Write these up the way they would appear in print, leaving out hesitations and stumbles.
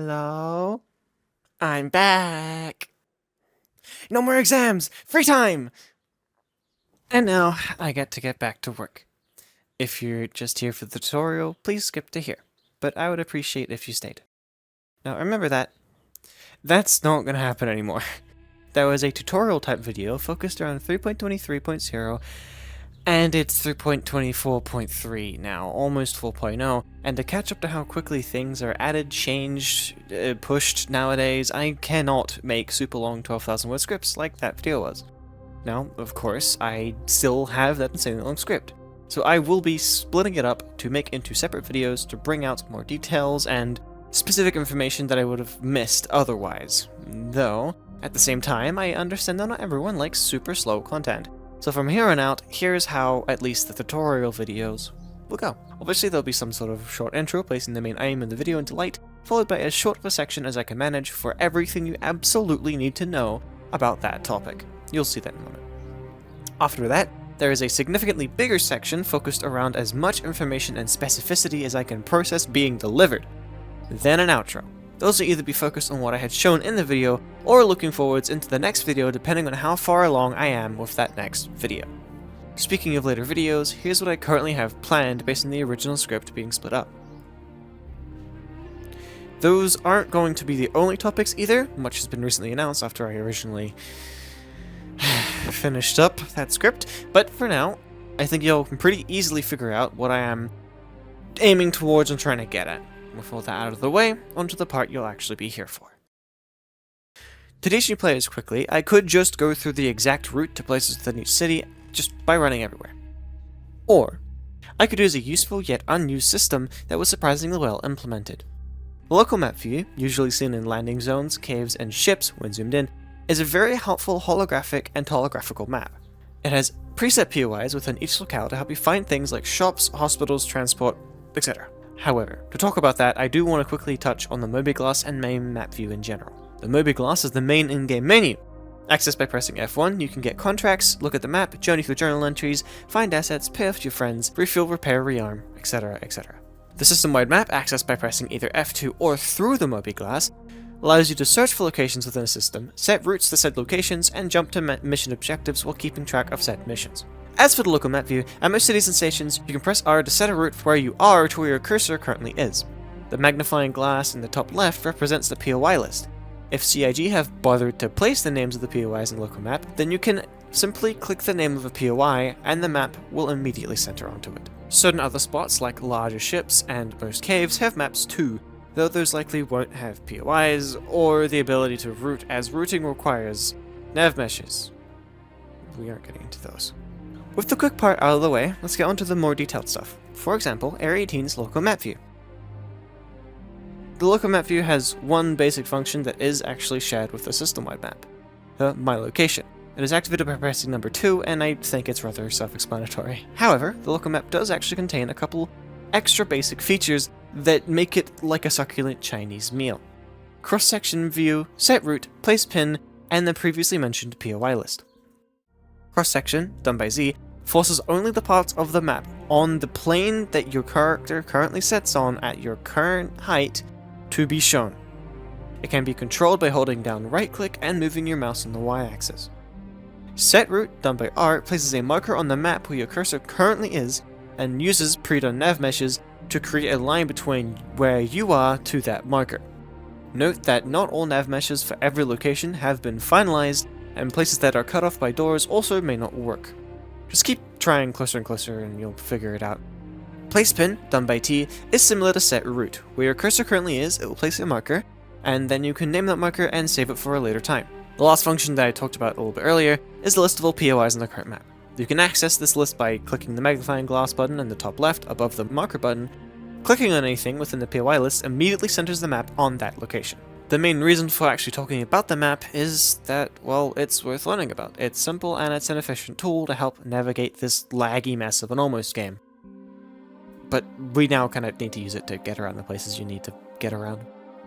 Hello? I'm back! No more exams! Free time! And now, I get back to work. If you're just here for the tutorial, please skip to here, but I would appreciate if you stayed. Now remember that that's not gonna happen anymore. That was a tutorial type video focused around 3.23.0, and it's 3.24.3 now, almost 4.0, and to catch up to how quickly things are added, changed, pushed nowadays, I cannot make super long 12,000 word scripts like that video was. Now, of course, I still have that insanely long script, so I will be splitting it up to make into separate videos to bring out more details and specific information that I would have missed otherwise. Though, at the same time, I understand that not everyone likes super slow content. So from here on out, here's how at least the tutorial videos will go. Obviously there'll be some sort of short intro placing the main aim of the video into light, followed by as short of a section as I can manage for everything you absolutely need to know about that topic. You'll see that in a moment. After that, there is a significantly bigger section focused around as much information and specificity as I can process being delivered. Then an outro. Those will either be focused on what I had shown in the video, or looking forwards into the next video depending on how far along I am with that next video. Speaking of later videos, here's what I currently have planned based on the original script being split up. Those aren't going to be the only topics either, much has been recently announced after I originally finished up that script, but for now, I think you'll can pretty easily figure out what I am aiming towards and trying to get at. With all that out of the way, onto the part you'll actually be here for. To teach new players quickly, I could just go through the exact route to places within each city just by running everywhere. Or, I could use a useful yet unused system that was surprisingly well implemented. The local map view, usually seen in landing zones, caves, and ships when zoomed in, is a very helpful holographic and topographical map. It has preset POIs within each locale to help you find things like shops, hospitals, transport, etc. However, to talk about that, I do want to quickly touch on the MobiGlas and main map view in general. The MobiGlas is the main in-game menu. Accessed by pressing F1, you can get contracts, look at the map, journey through journal entries, find assets, pay off to your friends, refuel, repair, rearm, etc, etc. The system-wide map, accessed by pressing either F2 or through the MobiGlas, allows you to search for locations within a system, set routes to said locations, and jump to mission objectives while keeping track of said missions. As for the local map view, at most cities and stations, you can press R to set a route from where you are to where your cursor currently is. The magnifying glass in the top left represents the POI list. If CIG have bothered to place the names of the POIs in the local map, then you can simply click the name of a POI and the map will immediately center onto it. Certain other spots like larger ships and most caves have maps too, though those likely won't have POIs or the ability to route as routing requires nav meshes. We aren't getting into those. With the quick part out of the way, let's get onto the more detailed stuff. For example, Area 18's local map view. The local map view has one basic function that is actually shared with the system-wide map, the My Location. It is activated by pressing number 2, and I think it's rather self-explanatory. However, the local map does actually contain a couple extra basic features that make it like a succulent Chinese meal. Cross-section view, set route, place pin, and the previously mentioned POI list. Cross-section, done by Z, forces only the parts of the map on the plane that your character currently sits on at your current height to be shown. It can be controlled by holding down right-click and moving your mouse on the Y-axis. Set route, done by R, places a marker on the map where your cursor currently is and uses pre-done nav meshes to create a line between where you are to that marker. Note that not all nav meshes for every location have been finalized, and places that are cut off by doors also may not work. Just keep trying closer and closer and you'll figure it out. Place pin, done by T, is similar to set route. Where your cursor currently is, it will place a marker, and then you can name that marker and save it for a later time. The last function that I talked about a little bit earlier is the list of all POIs on the current map. You can access this list by clicking the magnifying glass button in the top left above the marker button. Clicking on anything within the POI list immediately centers the map on that location. The main reason for actually talking about the map is that, well, it's worth learning about. It's simple and it's an efficient tool to help navigate this laggy mess of an almost game. But we now kind of need to use it to get around the places you need to get around.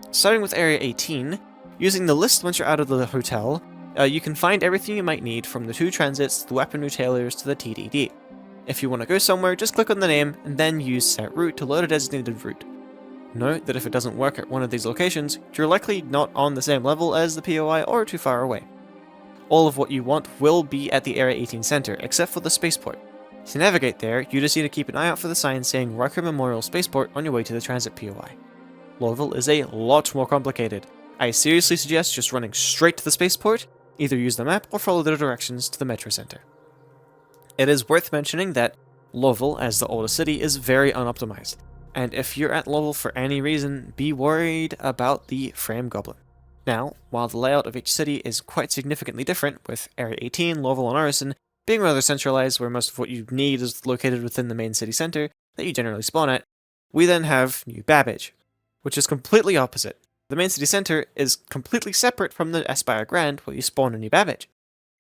Starting with Area 18, using the list once you're out of the hotel, you can find everything you might need from the 2 transits to the weapon retailers to the TDD. If you want to go somewhere, just click on the name and then use set route to load a designated route. Note that if it doesn't work at one of these locations, you're likely not on the same level as the POI or too far away. All of what you want will be at the Area 18 center, except for the spaceport. To navigate there, you just need to keep an eye out for the sign saying Riker Memorial Spaceport on your way to the transit POI. Lowville is a lot more complicated. I seriously suggest just running straight to the spaceport, either use the map or follow the directions to the Metro Center. It is worth mentioning that Lowville, as the oldest city, is very unoptimized, and if you're at Lowville for any reason, be worried about the Frame Goblin. Now, while the layout of each city is quite significantly different, with Area 18, Lowville, and Arison being rather centralized where most of what you need is located within the main city center that you generally spawn at, we then have New Babbage, which is completely opposite. The main city center is completely separate from the Aspire Grand where you spawn in New Babbage,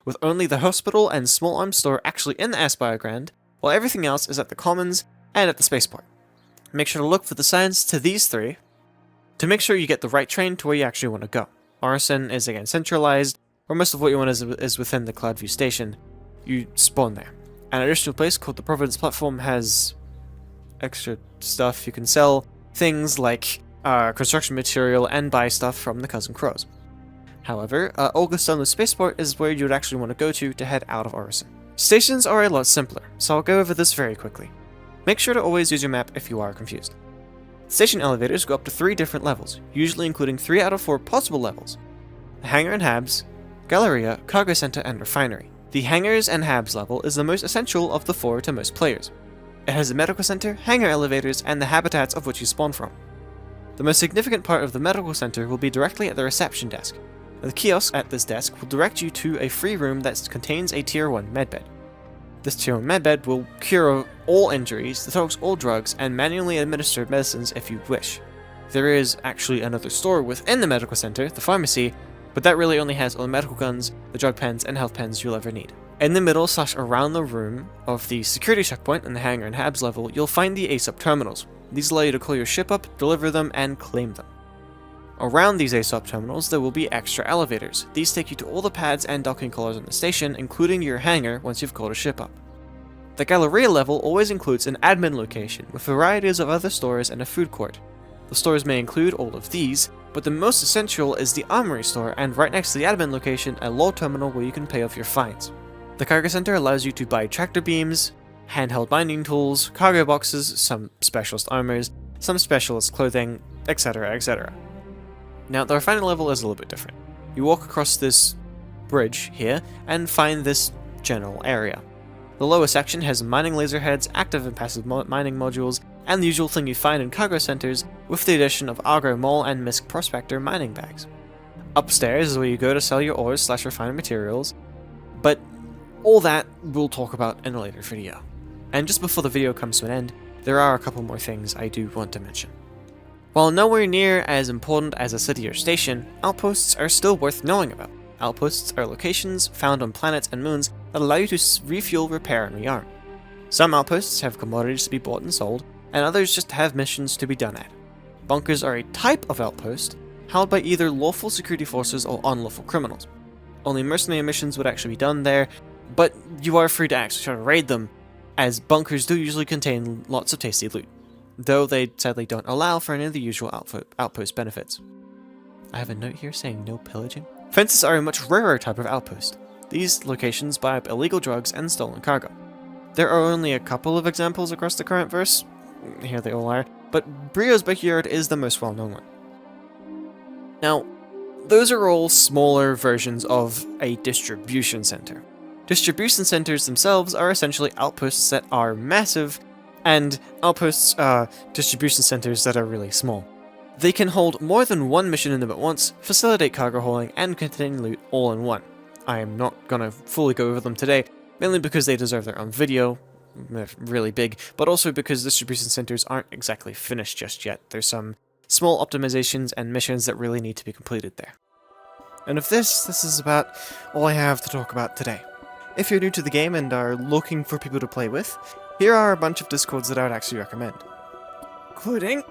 with only the hospital and small arms store actually in the Aspire Grand, while everything else is at the Commons and at the spaceport. Make sure to look for the signs to these three to make sure you get the right train to where you actually want to go. Arison is again centralized, where most of what you want is within the Cloudview station. You spawn there. An additional place called the Providence Platform has extra stuff. You can sell things like construction material and buy stuff from the Cousin Crows. However, Augustun's Spaceport is where you would actually want to go to head out of Arison. Stations are a lot simpler, so I'll go over this very quickly. Make sure to always use your map if you are confused. Station elevators go up to 3 different levels, usually including 3 out of 4 possible levels: the Hangar and Habs, Galleria, Cargo Center, and Refinery. The Hangars and Habs level is the most essential of the 4 to most players. It has a medical center, hangar elevators, and the habitats of which you spawn from. The most significant part of the medical center will be directly at the reception desk. The kiosk at this desk will direct you to a free room that contains a Tier 1 medbed. This Tier 1 medbed will cure all injuries, detox all drugs, and manually administer medicines if you wish. There is actually another store within the medical center, the pharmacy, but that really only has all the medical guns, the drug pens, and health pens you'll ever need. In the middle / around the room of the security checkpoint in the Hangar and Habs level, you'll find the ASOP terminals. These allow you to call your ship up, deliver them, and claim them. Around these ASOP terminals, there will be extra elevators. These take you to all the pads and docking collars on the station, including your hangar once you've called a ship up. The Galleria level always includes an admin location, with varieties of other stores and a food court. The stores may include all of these, but the most essential is the Armory store, and right next to the admin location, a load terminal where you can pay off your fines. The Cargo Center allows you to buy tractor beams, handheld mining tools, cargo boxes, some specialist armors, some specialist clothing, etc, etc. Now, the Refinery level is a little bit different. You walk across this bridge here and find this general area. The lower section has mining laser heads, active and passive mining modules, and the usual thing you find in cargo centers, with the addition of Agro Mole and Misk Prospector mining bags. Upstairs is where you go to sell your ores / refined materials, but all that we'll talk about in a later video. And just before the video comes to an end, there are a couple more things I do want to mention. While nowhere near as important as a city or station, outposts are still worth knowing about. Outposts are locations found on planets and moons that allow you to refuel, repair, and rearm. Some outposts have commodities to be bought and sold, and others just have missions to be done at. Bunkers are a type of outpost held by either lawful security forces or unlawful criminals. Only mercenary missions would actually be done there, but you are free to actually try to raid them, as bunkers do usually contain lots of tasty loot, though they sadly don't allow for any of the usual outpost benefits. I have a note here saying no pillaging. Fences are a much rarer type of outpost. These locations buy up illegal drugs and stolen cargo. There are only a couple of examples across the current verse, here they all are, but Brio's Backyard is the most well-known one. Now, those are all smaller versions of a distribution center. Distribution centers themselves are essentially outposts that are massive, and outposts are distribution centers that are really small. They can hold more than one mission in them at once, facilitate cargo hauling, and contain loot all in one. I am not gonna fully go over them today, mainly because they deserve their own video. They're really big, but also because distribution centers aren't exactly finished just yet. There's some small optimizations and missions that really need to be completed there. And of this is about all I have to talk about today. If you're new to the game and are looking for people to play with, here are a bunch of Discords that I would actually recommend. Including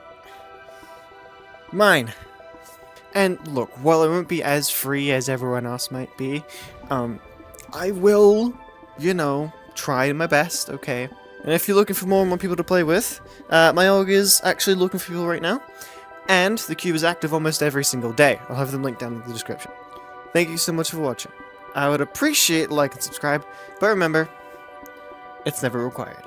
mine. And look, while it won't be as free as everyone else might be, I will, try my best, okay? And if you're looking for more and more people to play with, my org is actually looking for people right now, and the cube is active almost every single day. I'll have them linked down in the description. Thank you so much for watching. I would appreciate a like and subscribe, but remember, it's never required.